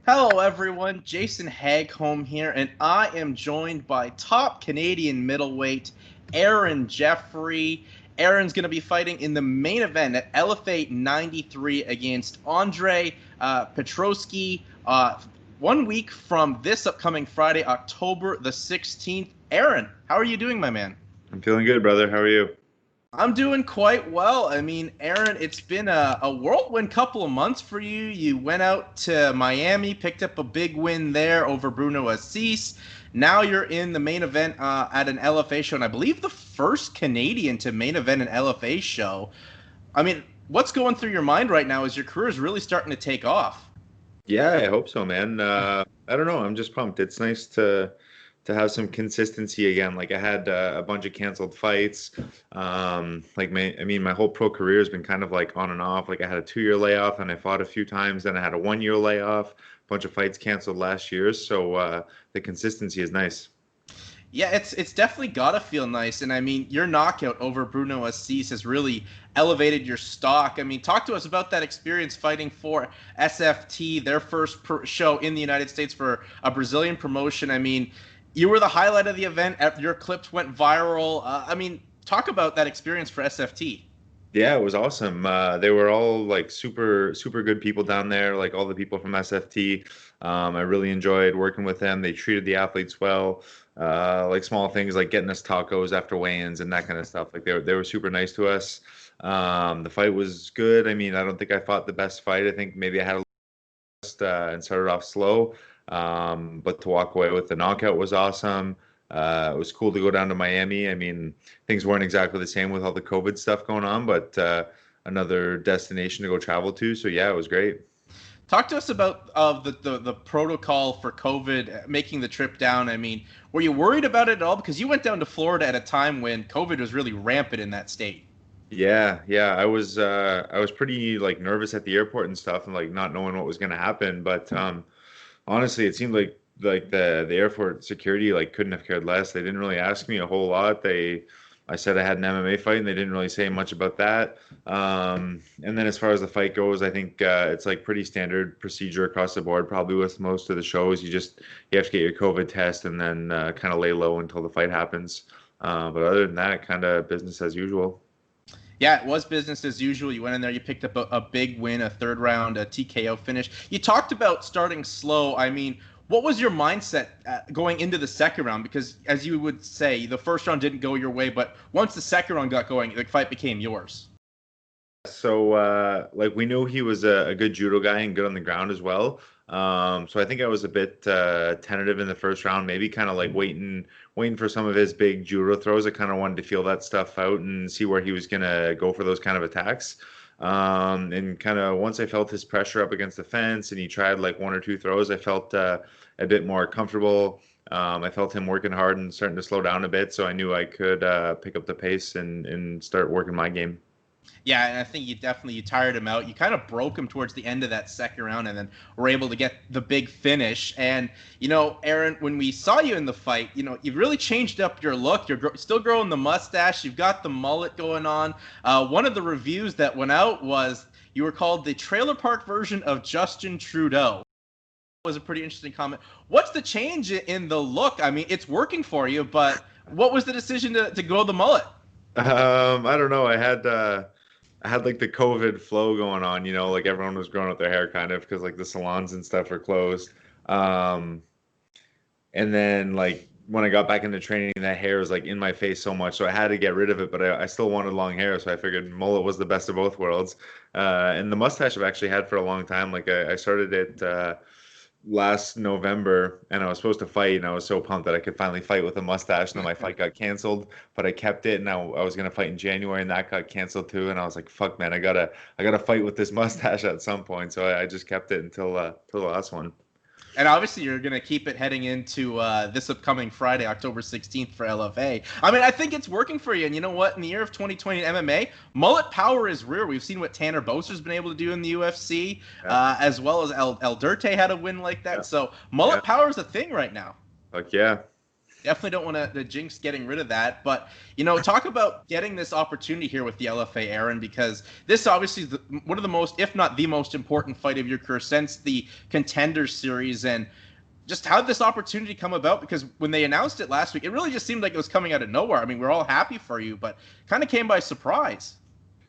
Hello everyone, Jason Hagholm here, and I am joined by top Canadian middleweight Aaron Jeffery. Aaron's going to be fighting in the main event at LFA 93 against Andre Petrosky 1 week from this upcoming Friday, October the 16th. Aaron, how are you doing, my man? I'm feeling good, brother. How are you? I'm doing quite well. I mean, Aaron, it's been a whirlwind couple of months for you. You went out to Miami, picked up a big win there over Burno Assis. Now you're in the main event at an LFA show, and I believe the first Canadian to main event an LFA show. I mean, what's going through your mind right now as your career is really starting to take off? Yeah, I hope so, man. I don't know. I'm just pumped. It's nice to have some consistency again. Like I had a bunch of canceled fights. My whole pro career has been kind of like on and off. Like I had a 2-year layoff and I fought a few times. Then I had a 1-year layoff. A bunch of fights canceled last year. So the consistency is nice. Yeah, it's definitely gotta feel nice, and I mean, your knockout over Burno Assis has really elevated your stock. I mean, talk to us about that experience fighting for SFT, their first show in the United States for a Brazilian promotion. I mean, you were the highlight of the event. Your clips went viral. I mean, talk about that experience for SFT. Yeah, it was awesome. They were all like super, super good people down there, like all the people from SFT. I really enjoyed working with them. They treated the athletes well, like small things like getting us tacos after weigh-ins and that kind of stuff. Like they were super nice to us. The fight was good. I mean, I don't think I fought the best fight. I think maybe I had a and started off slow. But to walk away with the knockout was awesome. It was cool to go down to Miami. I mean, things weren't exactly the same with all the COVID stuff going on, but another destination to go travel to. So yeah, it was great. Talk to us about the protocol for COVID making the trip down. I mean, were you worried about it at all? Because you went down to Florida at a time when COVID was really rampant in that state. Yeah. I was pretty like nervous at the airport and stuff and like not knowing what was going to happen, but honestly, it seemed like the airport security like couldn't have cared less. They didn't really ask me a whole lot. I said I had an MMA fight, and they didn't really say much about that. And then as far as the fight goes, I think it's like pretty standard procedure across the board. Probably with most of the shows, you have to get your COVID test and then kind of lay low until the fight happens. But other than that, kind of business as usual. Yeah, it was business as usual. You went in there, you picked up a big win, a third round, a TKO finish. You talked about starting slow. I mean, what was your mindset going into the second round? Because as you would say, the first round didn't go your way, but once the second round got going, the fight became yours. So like we knew he was a good judo guy and good on the ground as well. So I think I was a bit tentative in the first round, maybe kind of like waiting for some of his big judo throws. I kind of wanted to feel that stuff out and see where he was gonna go for those kind of attacks. And kind of once I felt his pressure up against the fence and he tried like 1 or 2 throws, I felt a bit more comfortable. I felt him working hard and starting to slow down a bit, so I knew I could pick up the pace and start working my game. Yeah, and I think you tired him out. You kind of broke him towards the end of that second round, and then were able to get the big finish. And Aaron, when we saw you in the fight, you've really changed up your look. You're still growing the mustache. You've got the mullet going on. One of the reviews that went out was you were called the trailer park version of Justin Trudeau. Was a pretty interesting comment. What's the change in the look? I mean, it's working for you, but what was the decision to go the mullet? I don't know. I had like the COVID flow going on, like everyone was growing out their hair kind of because like the salons and stuff are closed. Um, and then like when I got back into training, that hair was like in my face so much, so I had to get rid of it. But I still wanted long hair, so I figured mullet was the best of both worlds. And the mustache I've actually had for a long time. Like I started it last November, and I was supposed to fight, and I was so pumped that I could finally fight with a mustache. And then my fight got canceled, but I kept it, and I was gonna fight in January, and that got canceled too. And I was like, "Fuck, man, I gotta fight with this mustache at some point." So I just kept it until the last one. And obviously, you're going to keep it heading into this upcoming Friday, October 16th for LFA. I mean, I think it's working for you. And you know what? In the year of 2020 in MMA, mullet power is rare. We've seen what Tanner Boser's been able to do in the UFC, Yeah, as well as El Dirte had a win like that. yeah, So yeah. mullet power is a thing right now. Like yeah. Definitely don't want to jinx getting rid of that. But, talk about getting this opportunity here with the LFA, Aaron, because this obviously is one of the most, if not the most important fight of your career since the Contenders series. And just how did this opportunity come about? Because when they announced it last week, it really just seemed like it was coming out of nowhere. I mean, we're all happy for you, but kind of came by surprise.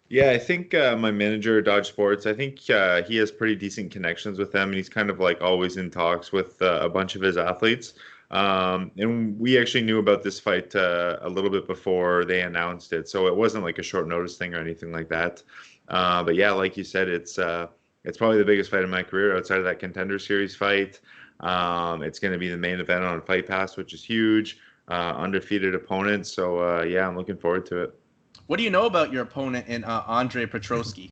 Yeah, I think my manager, Dodge Sports, I think he has pretty decent connections with them, and he's kind of like always in talks with a bunch of his athletes. And we actually knew about this fight a little bit before they announced it, so it wasn't like a short notice thing or anything like that. But yeah, like you said, it's probably the biggest fight of my career outside of that Contender Series fight. It's going to be the main event on Fight Pass, which is huge. Undefeated opponent, so yeah, I'm looking forward to it. What do you know about your opponent in Andre Petroski?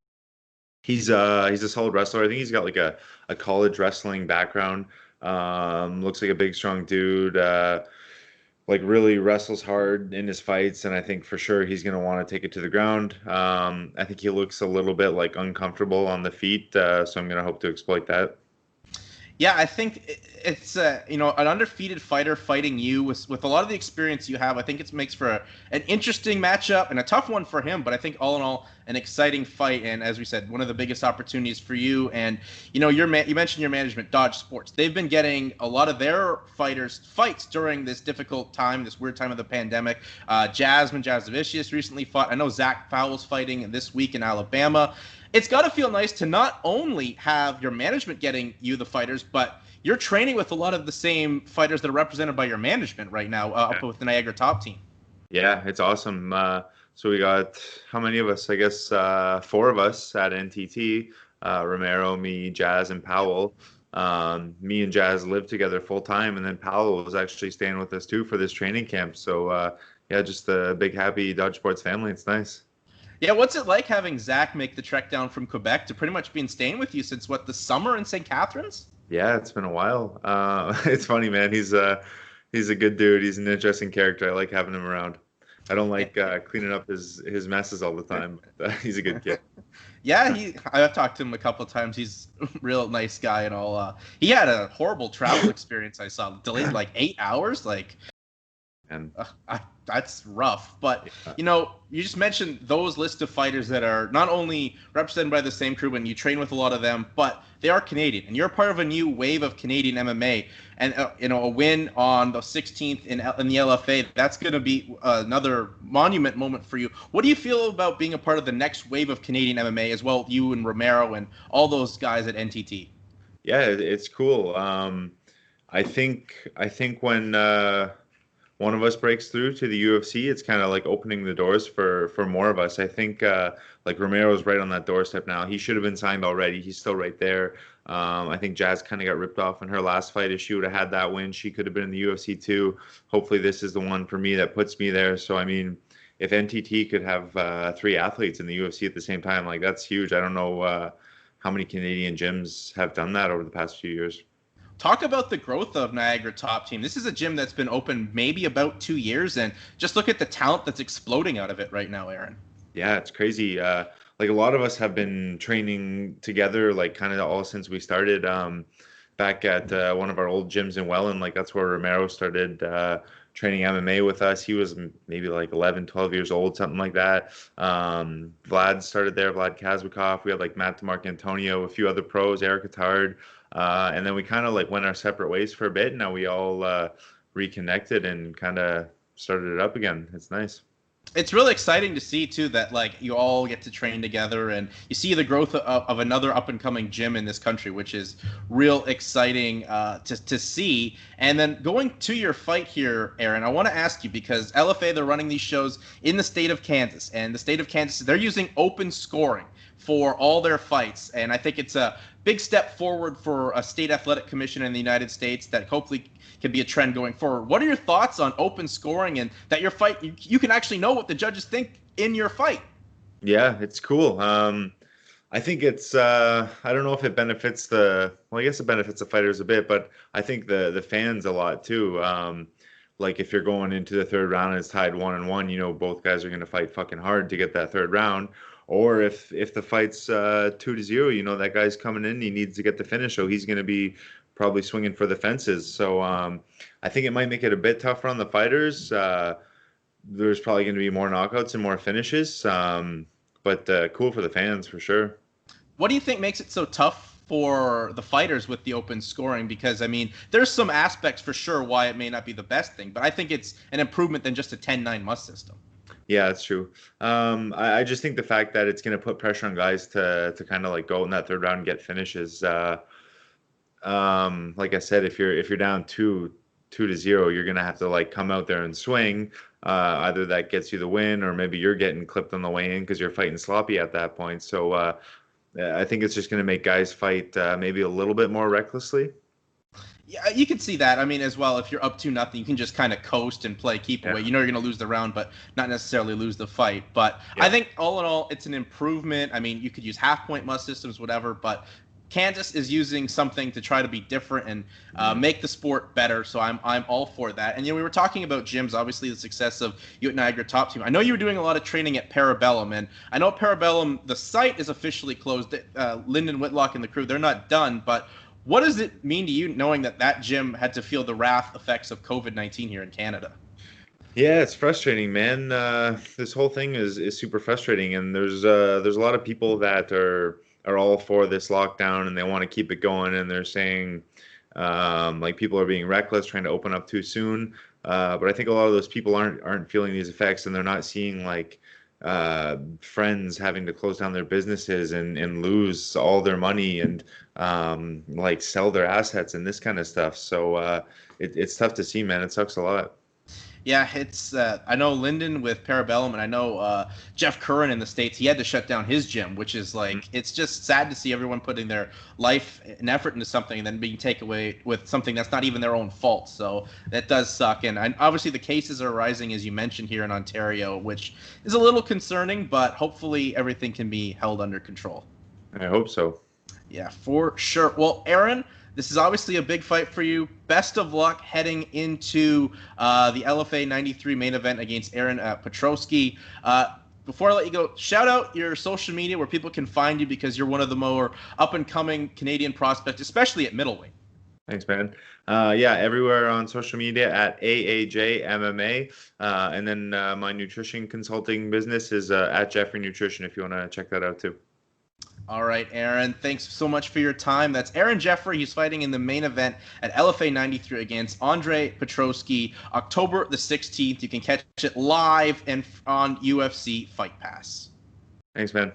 He's a solid wrestler. I think he's got like a college wrestling background. Looks like a big, strong dude. Like really wrestles hard in his fights, and I think for sure he's gonna want to take it to the ground. I think he looks a little bit like uncomfortable on the feet, so I'm gonna hope to exploit that. Yeah, I think it's an undefeated fighter fighting you with a lot of the experience you have. I think it makes for an interesting matchup and a tough one for him. But I think all in all, an exciting fight. And as we said, one of the biggest opportunities for you. And you mentioned your management, Dodge Sports. They've been getting a lot of their fighters fights during this difficult time, this weird time of the pandemic. Jasmine recently fought. I know Zach Fowles fighting this week in Alabama. It's got to feel nice to not only have your management getting you the fighters, but you're training with a lot of the same fighters that are represented by your management right now up with the Niagara Top Team. Yeah, it's awesome. So we got, how many of us? I guess 4 of us at NTT, Romero, me, Jazz, and Powell. Me and Jazz lived together full time, and then Powell was actually staying with us too for this training camp. So yeah, just a big, happy Dodge Sports family. It's nice. Yeah, what's it like having Zach make the trek down from Quebec to pretty much being staying with you since the summer in St. Catharines? Yeah, it's been a while. It's funny, man. He's a good dude. He's an interesting character. I like having him around. I don't like cleaning up his messes all the time. But, he's a good kid. Yeah, I've talked to him a couple of times. He's a real nice guy and all. He had a horrible travel experience. I saw delayed like 8 hours. And that's rough. But you just mentioned those list of fighters that are not only represented by the same crew, and you train with a lot of them, but they are Canadian, and you're part of a new wave of Canadian MMA. And a win on the 16th in the LFA, that's going to be another monument moment for you. What do you feel about being a part of the next wave of Canadian MMA as well? You and Romero and all those guys at NTT. Yeah, it's cool. I think when one of us breaks through to the UFC, it's kind of like opening the doors for more of us. I think like Romero's right on that doorstep now. He should have been signed already. He's still right there. I think Jazz kind of got ripped off in her last fight. If she would have had that win, she could have been in the UFC too. Hopefully this is the one for me that puts me there. So I mean, if NTT could have 3 athletes in the UFC at the same time, like that's huge. I don't know how many Canadian gyms have done that over the past few years. Talk about the growth of Niagara Top Team. This is a gym that's been open maybe about 2 years, and just look at the talent that's exploding out of it right now, Aaron. Yeah, it's crazy. Like a lot of us have been training together, like kind of all since we started back at one of our old gyms in Welland. Like that's where Romero started training MMA with us. He was maybe like 11, 12 years old, something like that. Vlad started there, Vlad Kazbekov. We had like Matt DeMarco-Antonio, a few other pros, Eric Attard. And then we kind of like went our separate ways for a bit. Now we all reconnected and kind of started it up again. It's nice. It's really exciting to see too that like you all get to train together, and you see the growth of another up and coming gym in this country, which is real exciting to see. And then going to your fight here, Aaron, I want to ask you, because LFA, they're running these shows in the state of Kansas, and the state of Kansas, they're using open scoring for all their fights. And I think it's a big step forward for a state athletic commission in the United States that hopefully can be a trend going forward. What are your thoughts on open scoring, and that your fight, you can actually know what the judges think in your fight? Yeah, it's cool. I think it's, I don't know if it benefits I guess it benefits the fighters a bit, but I think the fans a lot too. Like if you're going into the 3rd round and it's tied 1-1, both guys are going to fight fucking hard to get that 3rd round. Or if the fight's 2-0, that guy's coming in, he needs to get the finish, so he's going to be probably swinging for the fences. So I think it might make it a bit tougher on the fighters. There's probably going to be more knockouts and more finishes, but cool for the fans for sure. What do you think makes it so tough for the fighters with the open scoring? Because, I mean, there's some aspects for sure why it may not be the best thing, but I think it's an improvement than just a 10-9 must system. Yeah, that's true. I just think the fact that it's going to put pressure on guys to kind of like go in that third round and get finishes. Like I said, if you're down 2-0, you're going to have to like come out there and swing. Either that gets you the win, or maybe you're getting clipped on the way in because you're fighting sloppy at that point. So I think it's just going to make guys fight maybe a little bit more recklessly. Yeah, you can see that. I mean, as well, if you're up 2-0, you can just kind of coast and play keep away. You know you're going to lose the round, but not necessarily lose the fight. But I think all in all, it's an improvement. I mean, you could use half-point must systems, whatever, but Kansas is using something to try to be different and make the sport better. So I'm all for that. And we were talking about gyms, obviously the success of you at Niagara Top Team. I know you were doing a lot of training at Parabellum, and I know Parabellum, the site is officially closed. Lyndon Whitlock and the crew, they're not done. But what does it mean to you knowing that gym had to feel the wrath effects of COVID-19 here in Canada? Yeah, it's frustrating, man. This whole thing is super frustrating, and there's a lot of people that are all for this lockdown and they want to keep it going, and they're saying like people are being reckless, trying to open up too soon. But I think a lot of those people aren't feeling these effects, and they're not seeing like friends having to close down their businesses and lose all their money and like sell their assets and this kind of stuff. So it's tough to see, man. It sucks a lot. Yeah, it's I know Lyndon with Parabellum, and I know Jeff Curran in the States, he had to shut down his gym, which is like, it's just sad to see everyone putting their life and effort into something and then being taken away with something that's not even their own fault. So that does suck. And obviously the cases are rising, as you mentioned, here in Ontario, which is a little concerning, but hopefully everything can be held under control. I hope so. Yeah, for sure. Well, Aaron, this is obviously a big fight for you. Best of luck heading into the LFA 93 main event against Aaron Petrosky. Before I let you go, shout out your social media where people can find you, because you're one of the more up-and-coming Canadian prospects, especially at middleweight. Thanks, man. Yeah, everywhere on social media at AAJ MMA. And then my nutrition consulting business is at Jeffrey Nutrition, if you want to check that out too. All right, Aaron, thanks so much for your time. That's Aaron Jeffery. He's fighting in the main event at LFA 93 against Andre Petrosky, October the 16th. You can catch it live and on UFC Fight Pass. Thanks, man.